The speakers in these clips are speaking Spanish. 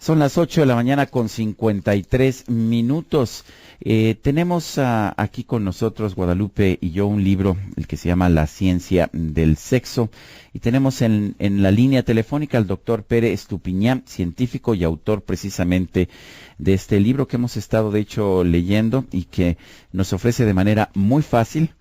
Son las 8 de la mañana con 53 minutos. Tenemos aquí con nosotros, Guadalupe y yo, un libro, el que se llama La ciencia del sexo. Y tenemos en la línea telefónica al doctor Pere Estupiñán, científico y autor precisamente de este libro que hemos estado, de hecho, leyendo y que nos ofrece de manera muy fácil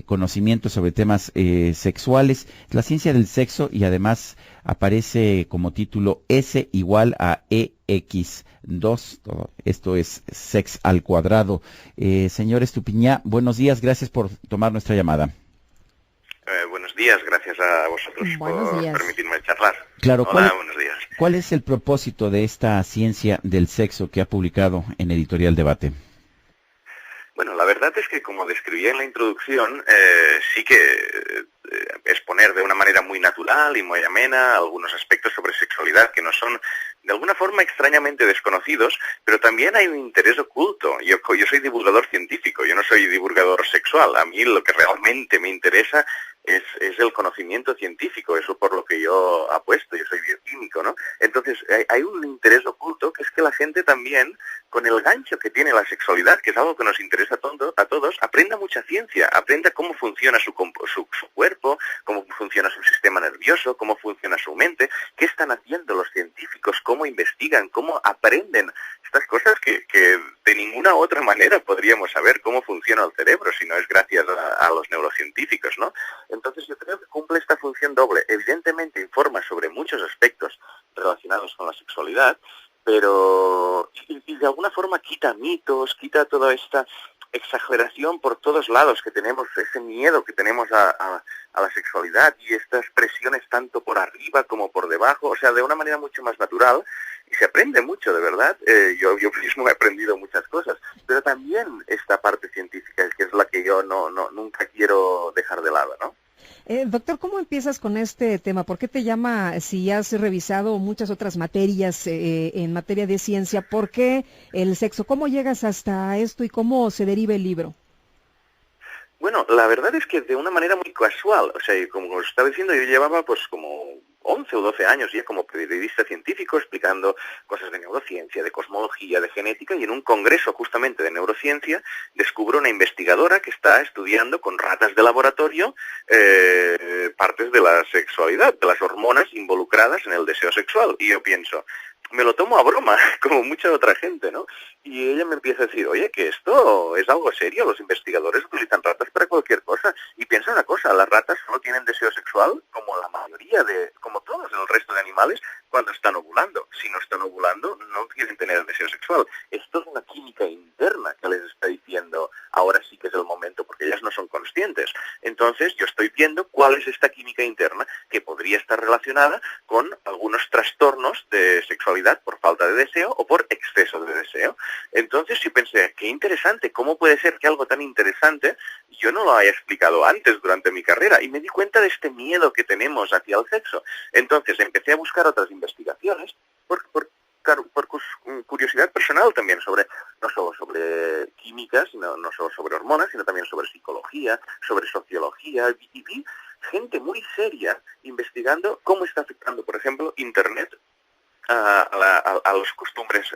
conocimiento sobre temas sexuales, la ciencia del sexo, y además aparece como título S igual a EX2, esto es sex al cuadrado. Señor Estupiñán, buenos días, gracias por tomar nuestra llamada. Buenos días, gracias a vosotros por permitirme charlar. Claro, Hola, buenos días. ¿Cuál es el propósito de esta ciencia del sexo que ha publicado en Editorial Debate? Bueno, la verdad es que, como describí en la introducción, sí que exponer de una manera muy natural y muy amena algunos aspectos sobre sexualidad que no son de alguna forma extrañamente desconocidos, pero también hay un interés oculto. Yo soy divulgador científico, yo no soy divulgador sexual. A mí lo que realmente me interesa es el conocimiento científico, eso por lo que yo apuesto, yo soy bioquímico, ¿no? Entonces hay un interés oculto, que es que la gente también, con el gancho que tiene la sexualidad, que es algo que nos interesa a todos, aprenda mucha ciencia, aprenda cómo funciona su cuerpo, cómo funciona su sistema nervioso, cómo funciona su mente, qué están haciendo los científicos, cómo investigan, cómo aprenden estas cosas que de ninguna otra manera podríamos saber cómo funciona el cerebro, si no es gracias a los neurocientíficos, ¿no? Entonces yo creo que cumple esta función doble. Evidentemente informa sobre muchos aspectos relacionados con la sexualidad, pero y de alguna forma quita mitos, quita toda esta exageración por todos lados que tenemos, ese miedo que tenemos a la sexualidad y estas presiones tanto por arriba como por debajo, o sea, de una manera mucho más natural, y se aprende mucho, de verdad. Yo mismo he aprendido muchas cosas, pero también esta parte científica, que es la que yo nunca quiero dejar de lado, ¿no? Doctor, ¿cómo empiezas con este tema? ¿Por qué te llama, si has revisado muchas otras materias en materia de ciencia, por qué el sexo? ¿Cómo llegas hasta esto y cómo se deriva el libro? Bueno, la verdad es que de una manera muy casual, o sea, como os estaba diciendo, yo llevaba pues como 11 o 12 años ya como periodista científico explicando cosas de neurociencia, de cosmología, de genética, y en un congreso justamente de neurociencia descubro una investigadora que está estudiando con ratas de laboratorio partes de la sexualidad, de las hormonas involucradas en el deseo sexual, y yo pienso, me lo tomo a broma, como mucha otra gente, ¿no? Y ella me empieza a decir, oye, que esto es algo serio, los investigadores utilizan ratas para cualquier cosa. Y piensa una cosa, las ratas solo tienen deseo sexual, como la mayoría como todos el resto de animales, cuando están ovulando. Si no están ovulando, no quieren tener deseo sexual. Esto es una química interna que les está diciendo, ahora sí que es el momento, porque ellas no son conscientes. Entonces, yo estoy viendo cuál es esta química interna que podría estar relacionada con algunos trastornos de sexualidad por falta de deseo o por exceso de deseo. Entonces yo pensé, qué interesante, ¿cómo puede ser que algo tan interesante yo no lo haya explicado antes durante mi carrera? Y me di cuenta de este miedo que tenemos hacia el sexo. Entonces empecé a buscar otras investigaciones por curiosidad personal también, no solo sobre química, no solo sobre hormonas, sino también sobre psicología, sobre sociología, y vi gente muy seria investigando cómo está afectando, por ejemplo, Internet a los costumbres,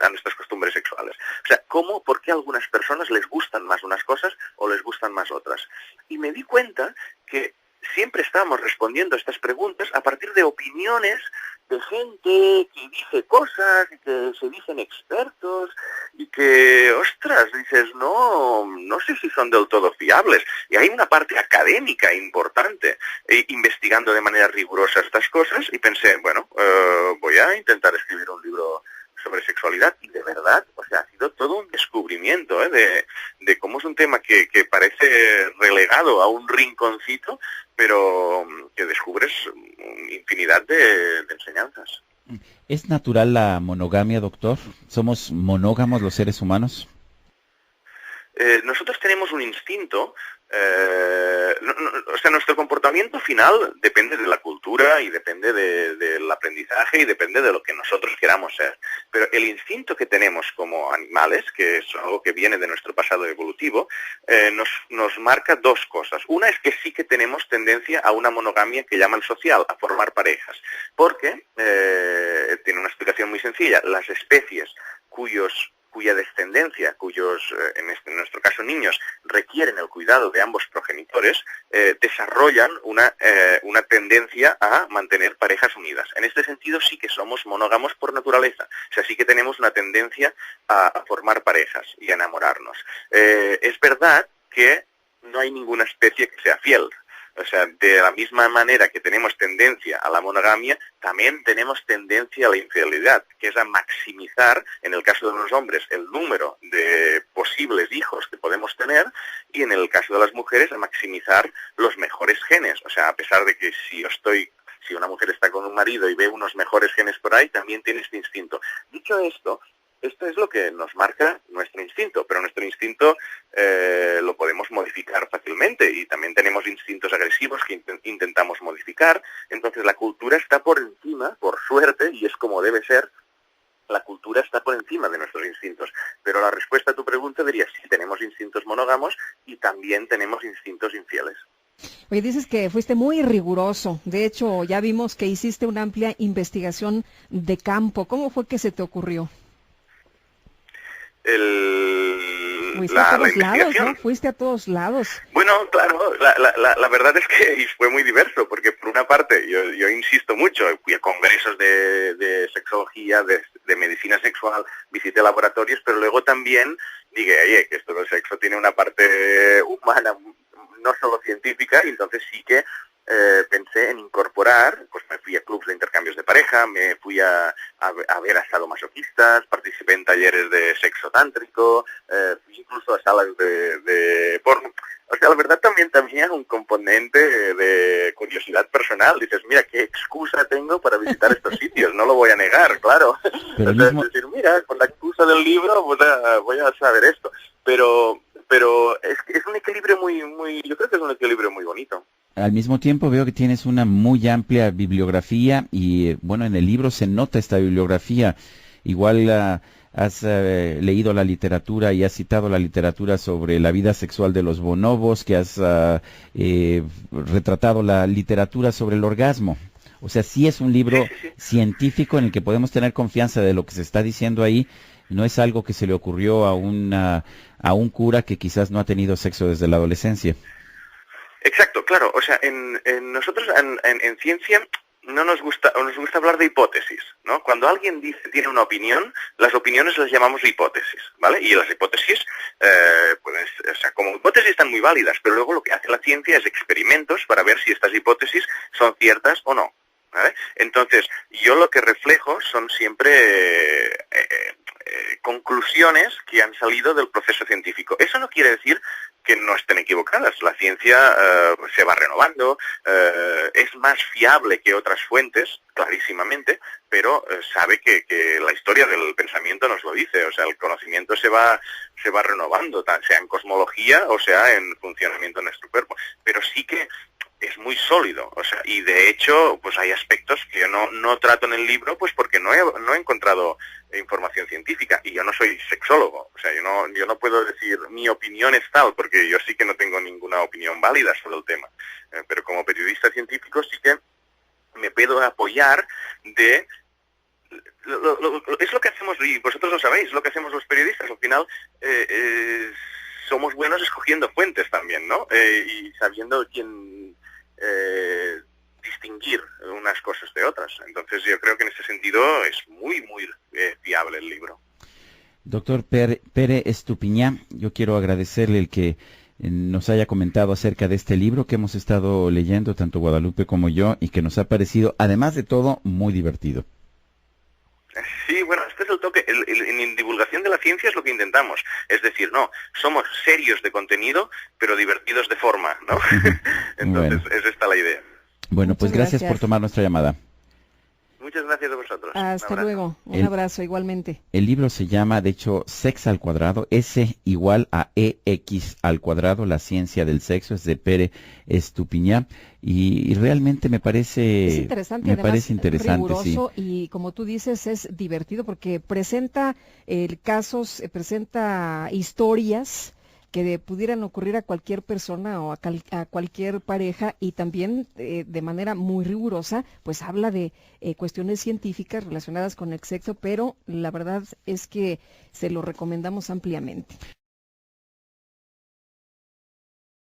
a nuestras costumbres sexuales. O sea, por qué a algunas personas les gustan más unas cosas o les gustan más otras. Y me di cuenta que siempre estábamos respondiendo a estas preguntas a partir de opiniones de gente que dice cosas y que se dicen expertos y que, ostras, dices, no sé si son del todo fiables. Y hay una parte académica importante investigando de manera rigurosa estas cosas, y pensé, bueno, voy a intentar escribir un libro sobre sexualidad, y de verdad, o sea, ha sido todo un descubrimiento de cómo es un tema que parece relegado a un rinconcito, pero que descubres infinidad de enseñanzas. ¿Es natural la monogamia, doctor? ¿Somos monógamos los seres humanos? Nosotros tenemos un instinto O sea, nuestro comportamiento final depende de la cultura y depende del aprendizaje y depende de lo que nosotros queramos ser. Pero el instinto que tenemos como animales, que es algo que viene de nuestro pasado evolutivo, nos marca dos cosas. Una es que sí que tenemos tendencia a una monogamia que llaman social, a formar parejas. Porque, tiene una explicación muy sencilla, las especies cuya descendencia, en nuestro caso niños, requieren el cuidado de ambos progenitores, desarrollan una tendencia a mantener parejas unidas. En este sentido sí que somos monógamos por naturaleza, o sea, sí que tenemos una tendencia a formar parejas y a enamorarnos. Es verdad que no hay ninguna especie que sea fiel. O sea, de la misma manera que tenemos tendencia a la monogamia, también tenemos tendencia a la infidelidad, que es a maximizar, en el caso de los hombres, el número de posibles hijos que podemos tener, y en el caso de las mujeres, a maximizar los mejores genes. O sea, a pesar de que si una mujer está con un marido y ve unos mejores genes por ahí, también tiene este instinto. Dicho esto es lo que nos marca nuestro instinto, pero nuestro instinto lo podemos modificar fácilmente y también tenemos instintos agresivos que intentamos modificar. Entonces la cultura está por encima, por suerte, y es como debe ser, la cultura está por encima de nuestros instintos. Pero la respuesta a tu pregunta diría sí, tenemos instintos monógamos y también tenemos instintos infieles. Oye, dices que fuiste muy riguroso. De hecho, ya vimos que hiciste una amplia investigación de campo. ¿Cómo fue que se te ocurrió? Fuiste a todos lados, ¿no? Fuiste a todos lados. Bueno, claro, la verdad es que fue muy diverso, porque por una parte, yo insisto mucho, fui a congresos de sexología, de medicina sexual, visité laboratorios, pero luego también dije, oye, que esto del sexo tiene una parte humana, no solo científica, y entonces sí que pensé en incorporar, pues me fui a clubs de intercambios de pareja, me fui a ver a sadomasoquistas, participé en talleres de sexo tántrico, fui incluso a salas de porno. O sea, la verdad también tenía un componente de curiosidad personal. Dices, mira, qué excusa tengo para visitar estos sitios, no lo voy a negar, claro. Pero es decir, mira, con la excusa del libro voy a saber esto. Pero es un equilibrio yo creo que es un equilibrio muy bonito. Al mismo tiempo veo que tienes una muy amplia bibliografía y, bueno, en el libro se nota esta bibliografía. Igual has leído la literatura y has citado la literatura sobre la vida sexual de los bonobos, que has retratado la literatura sobre el orgasmo. O sea, sí es un libro científico en el que podemos tener confianza de lo que se está diciendo ahí. No es algo que se le ocurrió a un cura que quizás no ha tenido sexo desde la adolescencia. Exacto, claro. O sea, nosotros en ciencia nos gusta hablar de hipótesis, ¿no? Cuando alguien tiene una opinión, las opiniones las llamamos hipótesis, ¿vale? Y las hipótesis, o sea, como hipótesis están muy válidas, pero luego lo que hace la ciencia es experimentos para ver si estas hipótesis son ciertas o no, ¿vale? Entonces, yo lo que reflejo son siempre conclusiones que han salido del proceso científico. Eso no quiere decir que no estén equivocadas. La ciencia se va renovando, es más fiable que otras fuentes, clarísimamente, pero sabe que la historia del pensamiento nos lo dice. O sea, el conocimiento se va renovando, sea en cosmología o sea en funcionamiento de nuestro cuerpo. Pero sí que es muy sólido, o sea, y de hecho, pues hay aspectos que yo no trato en el libro, pues porque no he encontrado información científica, y yo no soy sexólogo, o sea, yo no puedo decir mi opinión es tal, porque yo sí que no tengo ninguna opinión válida sobre el tema, pero como periodista científico sí que me puedo apoyar de... es lo que hacemos, y vosotros lo sabéis, lo que hacemos los periodistas, al final somos buenos escogiendo fuentes también, ¿no? Y sabiendo quién distinguir unas cosas de otras. Entonces yo creo que en ese sentido es muy, muy fiable el libro. Doctor Pere Estupiñán, yo quiero agradecerle el que nos haya comentado acerca de este libro que hemos estado leyendo, tanto Guadalupe como yo, y que nos ha parecido, además de todo, muy divertido. Sí, bueno, este es el toque. En divulgación de la ciencia es lo que intentamos. Es decir, no, somos serios de contenido, pero divertidos de forma, ¿no? Entonces, bueno. Es esta la idea. Bueno, pues gracias por tomar nuestra llamada. Muchas Muchas gracias a vosotros. Hasta luego. Un abrazo igualmente. El libro se llama, de hecho, Sex al cuadrado, S igual a EX al cuadrado, la ciencia del sexo, es de Pere Estupiñán. Y realmente me parece interesante, riguroso, sí. Y como tú dices, es divertido porque presenta casos, presenta historias que pudieran ocurrir a cualquier persona o a cualquier pareja, y también de manera muy rigurosa, pues habla de cuestiones científicas relacionadas con el sexo, pero la verdad es que se lo recomendamos ampliamente.